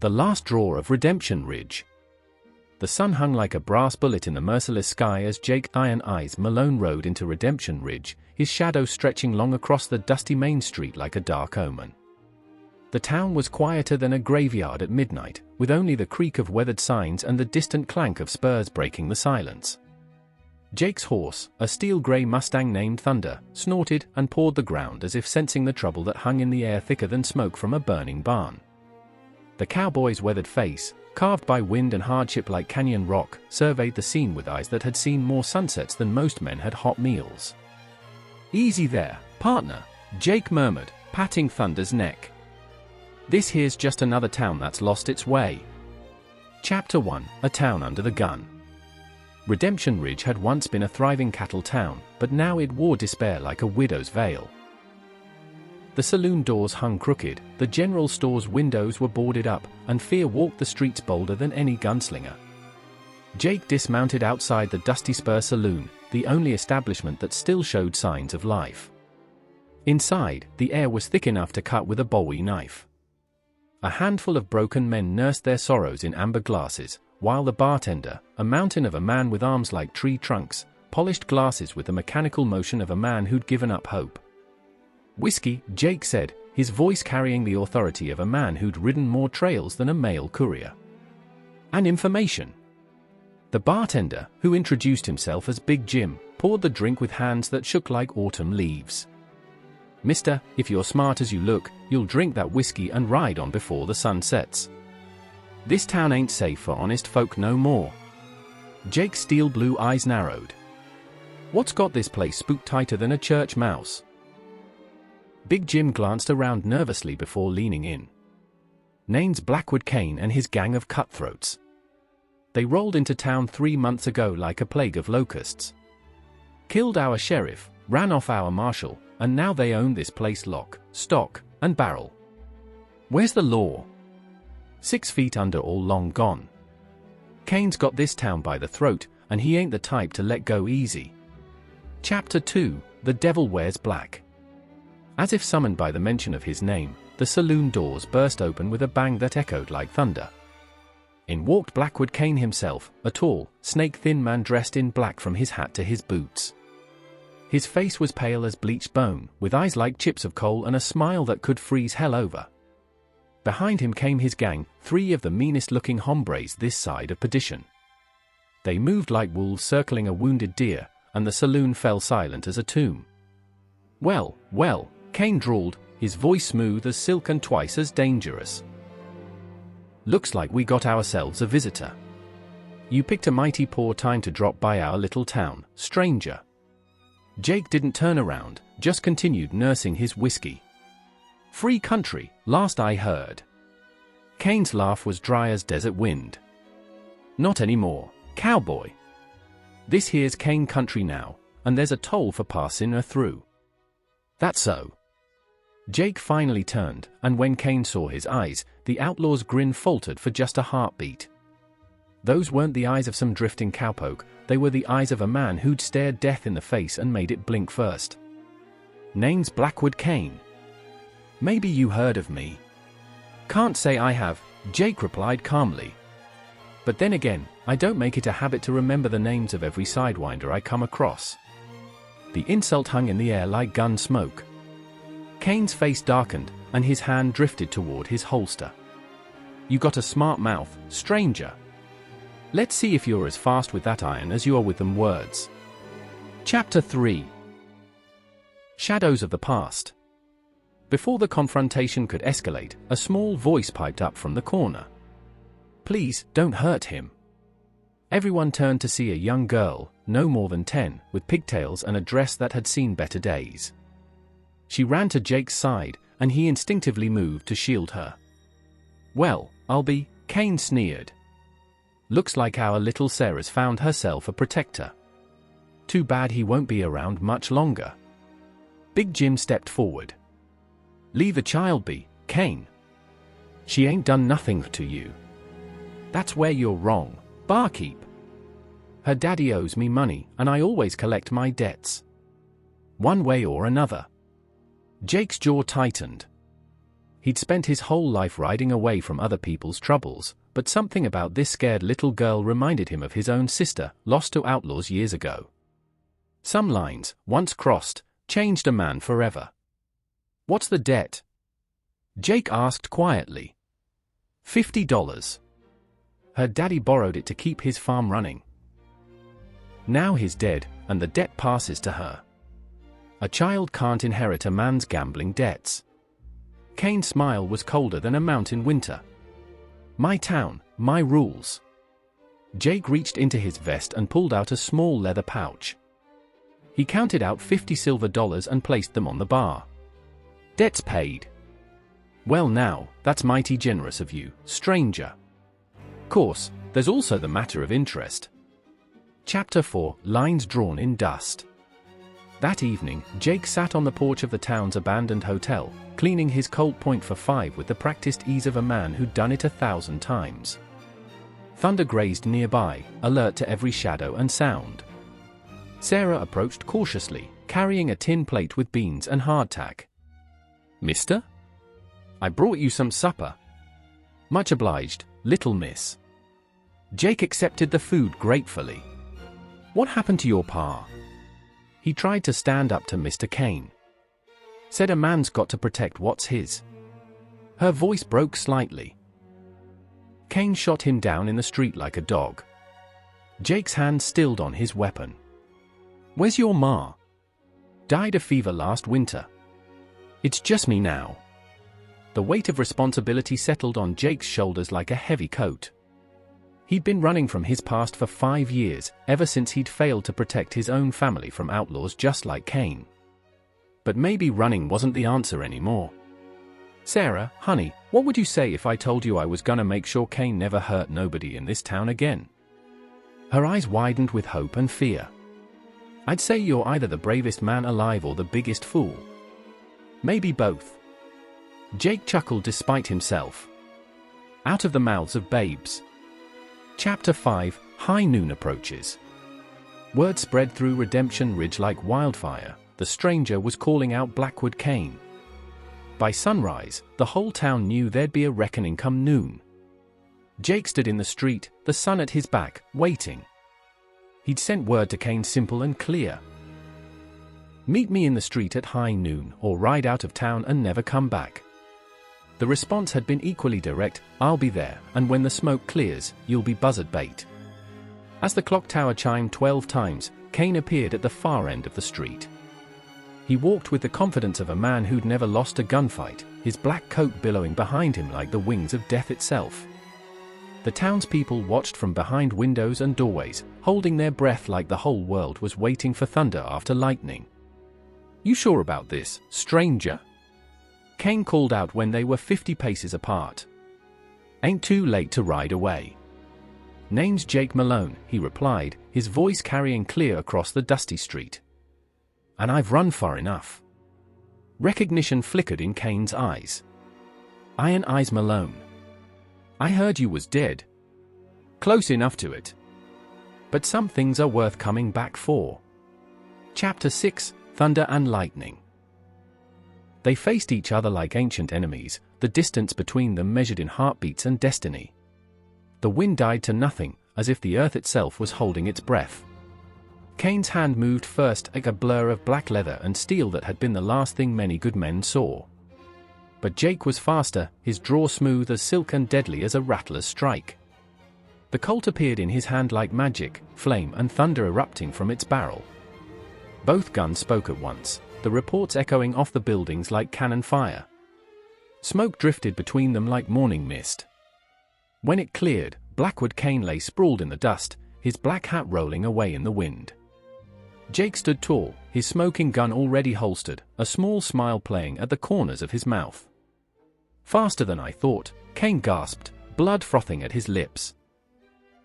The last draw of Redemption Ridge. The sun hung like a brass bullet in the merciless sky as Jake Iron Eyes Malone rode into Redemption Ridge, his shadow stretching long across the dusty main street like a dark omen. The town was quieter than a graveyard at midnight, with only the creak of weathered signs and the distant clank of spurs breaking the silence. Jake's horse, a steel-gray Mustang named Thunder, snorted and pawed the ground as if sensing the trouble that hung in the air thicker than smoke from a burning barn. The cowboy's weathered face, carved by wind and hardship like canyon rock, surveyed the scene with eyes that had seen more sunsets than most men had hot meals. "Easy there, partner," Jake murmured, patting Thunder's neck. "This here's just another town that's lost its way." Chapter 1: A Town Under the Gun. Redemption Ridge had once been a thriving cattle town, but now it wore despair like a widow's veil. The saloon doors hung crooked, the general store's windows were boarded up, and fear walked the streets bolder than any gunslinger. Jake dismounted outside the Dusty Spur Saloon, the only establishment that still showed signs of life. Inside, the air was thick enough to cut with a Bowie knife. A handful of broken men nursed their sorrows in amber glasses, while the bartender, a mountain of a man with arms like tree trunks, polished glasses with the mechanical motion of a man who'd given up hope. "Whiskey," Jake said, his voice carrying the authority of a man who'd ridden more trails than a mail courier. "And information." The bartender, who introduced himself as Big Jim, poured the drink with hands that shook like autumn leaves. "Mister, if you're smart as you look, you'll drink that whiskey and ride on before the sun sets. This town ain't safe for honest folk no more." Jake's steel blue eyes narrowed. "What's got this place spooked tighter than a church mouse?" Big Jim glanced around nervously before leaning in. "Name's Blackwood Cain and his gang of cutthroats. They rolled into town 3 months ago like a plague of locusts. Killed our sheriff, ran off our marshal, and now they own this place lock, stock, and barrel. Where's the law? 6 feet under all long gone. Cain's got this town by the throat, and he ain't the type to let go easy." Chapter 2: The Devil Wears Black. As if summoned by the mention of his name, the saloon doors burst open with a bang that echoed like thunder. In walked Blackwood Cain himself, a tall, snake-thin man dressed in black from his hat to his boots. His face was pale as bleached bone, with eyes like chips of coal and a smile that could freeze hell over. Behind him came his gang, 3 of the meanest-looking hombres this side of perdition. They moved like wolves circling a wounded deer, and the saloon fell silent as a tomb. "Well, well," Cain drawled, his voice smooth as silk and twice as dangerous. "Looks like we got ourselves a visitor. You picked a mighty poor time to drop by our little town, stranger." Jake didn't turn around, just continued nursing his whiskey. "Free country, last I heard." Cain's laugh was dry as desert wind. "Not anymore, cowboy. This here's Cain country now, and there's a toll for passin' her through." "That's so." Jake finally turned, and when Cain saw his eyes, the outlaw's grin faltered for just a heartbeat. Those weren't the eyes of some drifting cowpoke, they were the eyes of a man who'd stared death in the face and made it blink first. "Name's Blackwood Cain. Maybe you heard of me." "Can't say I have," Jake replied calmly. "But then again, I don't make it a habit to remember the names of every sidewinder I come across." The insult hung in the air like gun smoke. Cain's face darkened, and his hand drifted toward his holster. "You got a smart mouth, stranger. Let's see if you're as fast with that iron as you are with them words." Chapter 3: Shadows of the Past. Before the confrontation could escalate, a small voice piped up from the corner. "Please, don't hurt him." Everyone turned to see a young girl, no more than 10, with pigtails and a dress that had seen better days. She ran to Jake's side, and he instinctively moved to shield her. "Well, I'll be," Cain sneered. "Looks like our little Sarah's found herself a protector. Too bad he won't be around much longer." Big Jim stepped forward. "Leave the child be, Cain. She ain't done nothing to you." "That's where you're wrong, barkeep. Her daddy owes me money, and I always collect my debts. One way or another." Jake's jaw tightened. He'd spent his whole life riding away from other people's troubles, but something about this scared little girl reminded him of his own sister, lost to outlaws years ago. Some lines, once crossed, changed a man forever. "What's the debt?" Jake asked quietly. $50. Her daddy borrowed it to keep his farm running. Now he's dead, and the debt passes to her. A child can't inherit a man's gambling debts. Cain's smile was colder than a mountain winter. "My town, my rules." Jake reached into his vest and pulled out a small leather pouch. He counted out $50 silver and placed them on the bar. "Debts paid." "Well now, that's mighty generous of you, stranger. Course, there's also the matter of interest." Chapter 4, Lines Drawn in Dust. That evening, Jake sat on the porch of the town's abandoned hotel, cleaning his Colt Point for 5 with the practiced ease of a man who'd done it 1,000 times. Thunder grazed nearby, alert to every shadow and sound. Sarah approached cautiously, carrying a tin plate with beans and hardtack. "Mister? I brought you some supper." "Much obliged, little miss." Jake accepted the food gratefully. "What happened to your pa?" He tried to stand up to Mr. Cain. "Said a man's got to protect what's his." Her voice broke slightly. Cain shot him down in the street like a dog. Jake's hand stilled on his weapon. "Where's your ma?" "Died of fever last winter." "It's just me now." The weight of responsibility settled on Jake's shoulders like a heavy coat. He'd been running from his past for 5 years, ever since he'd failed to protect his own family from outlaws just like Cain. But maybe running wasn't the answer anymore. "Sarah, honey, what would you say if I told you I was gonna make sure Cain never hurt nobody in this town again?" Her eyes widened with hope and fear. "I'd say you're either the bravest man alive or the biggest fool. Maybe both." Jake chuckled despite himself. Out of the mouths of babes. Chapter 5, High Noon Approaches. Word spread through Redemption Ridge like wildfire. The stranger was calling out Blackwood Cain. By sunrise, the whole town knew there'd be a reckoning come noon. Jake stood in the street, the sun at his back, waiting. He'd sent word to Cain simple and clear. "Meet me in the street at high noon, or ride out of town and never come back." The response had been equally direct: "I'll be there, and when the smoke clears, you'll be buzzard bait." As the clock tower chimed 12 times, Cain appeared at the far end of the street. He walked with the confidence of a man who'd never lost a gunfight, his black coat billowing behind him like the wings of death itself. The townspeople watched from behind windows and doorways, holding their breath like the whole world was waiting for thunder after lightning. "You sure about this, stranger?" Cain called out when they were 50 paces apart. "Ain't too late to ride away." "Name's Jake Malone," he replied, his voice carrying clear across the dusty street. "And I've run far enough." Recognition flickered in Cain's eyes. "Iron Eyes Malone. I heard you was dead." "Close enough to it. But some things are worth coming back for." Chapter 6, Thunder and Lightning. They faced each other like ancient enemies, the distance between them measured in heartbeats and destiny. The wind died to nothing, as if the earth itself was holding its breath. Cain's hand moved first, like a blur of black leather and steel that had been the last thing many good men saw. But Jake was faster, his draw smooth as silk and deadly as a rattler's strike. The Colt appeared in his hand like magic, flame and thunder erupting from its barrel. Both guns spoke at once, the reports echoing off the buildings like cannon fire. Smoke drifted between them like morning mist. When it cleared, Blackwood Cain lay sprawled in the dust, his black hat rolling away in the wind. Jake stood tall, his smoking gun already holstered, a small smile playing at the corners of his mouth. "Faster than I thought," Cain gasped, blood frothing at his lips.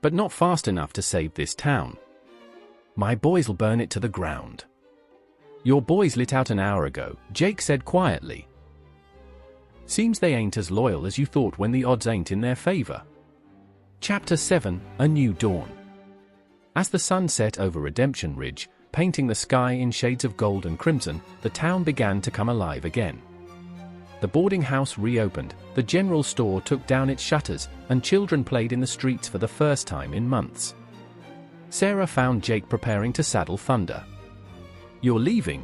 "But not fast enough to save this town. My boys'll burn it to the ground." "Your boys lit out an hour ago," Jake said quietly. "Seems they ain't as loyal as you thought when the odds ain't in their favor." Chapter 7, A New Dawn. As the sun set over Redemption Ridge, painting the sky in shades of gold and crimson, the town began to come alive again. The boarding house reopened, the general store took down its shutters, and children played in the streets for the first time in months. Sarah found Jake preparing to saddle Thunder. "You're leaving?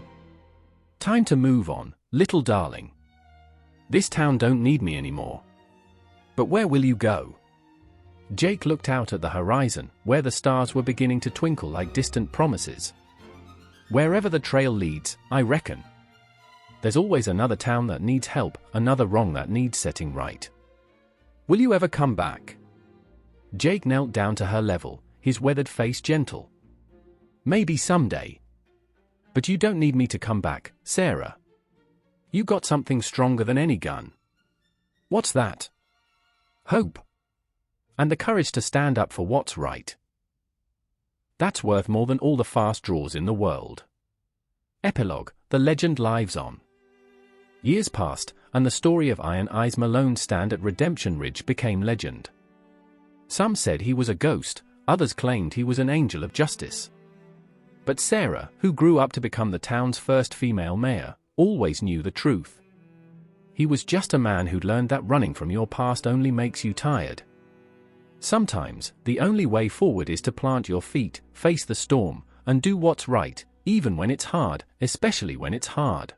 Time to move on, little darling. This town don't need me anymore. But where will you go?" Jake looked out at the horizon, where the stars were beginning to twinkle like distant promises. "Wherever the trail leads, I reckon. There's always another town that needs help, another wrong that needs setting right. Will you ever come back?" Jake knelt down to her level, his weathered face gentle. "Maybe someday. But you don't need me to come back, Sarah. You got something stronger than any gun." "What's that?" "Hope. And the courage to stand up for what's right. That's worth more than all the fast draws in the world." Epilogue: The legend lives on. Years passed, and the story of Iron Eyes Malone's stand at Redemption Ridge became legend. Some said he was a ghost, others claimed he was an angel of justice. But Sarah, who grew up to become the town's first female mayor, always knew the truth. He was just a man who'd learned that running from your past only makes you tired. Sometimes, the only way forward is to plant your feet, face the storm, and do what's right, even when it's hard, especially when it's hard.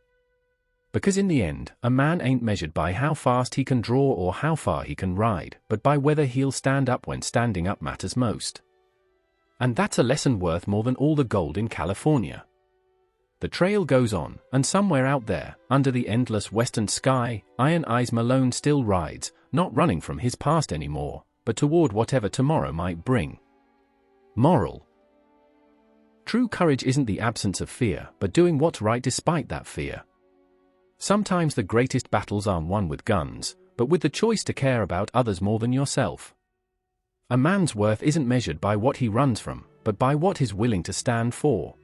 Because in the end, a man ain't measured by how fast he can draw or how far he can ride, but by whether he'll stand up when standing up matters most. And that's a lesson worth more than all the gold in California. The trail goes on, and somewhere out there, under the endless western sky, Iron Eyes Malone still rides, not running from his past anymore, but toward whatever tomorrow might bring. Moral: true courage isn't the absence of fear, but doing what's right despite that fear. Sometimes the greatest battles aren't won with guns, but with the choice to care about others more than yourself. A man's worth isn't measured by what he runs from, but by what he's willing to stand for.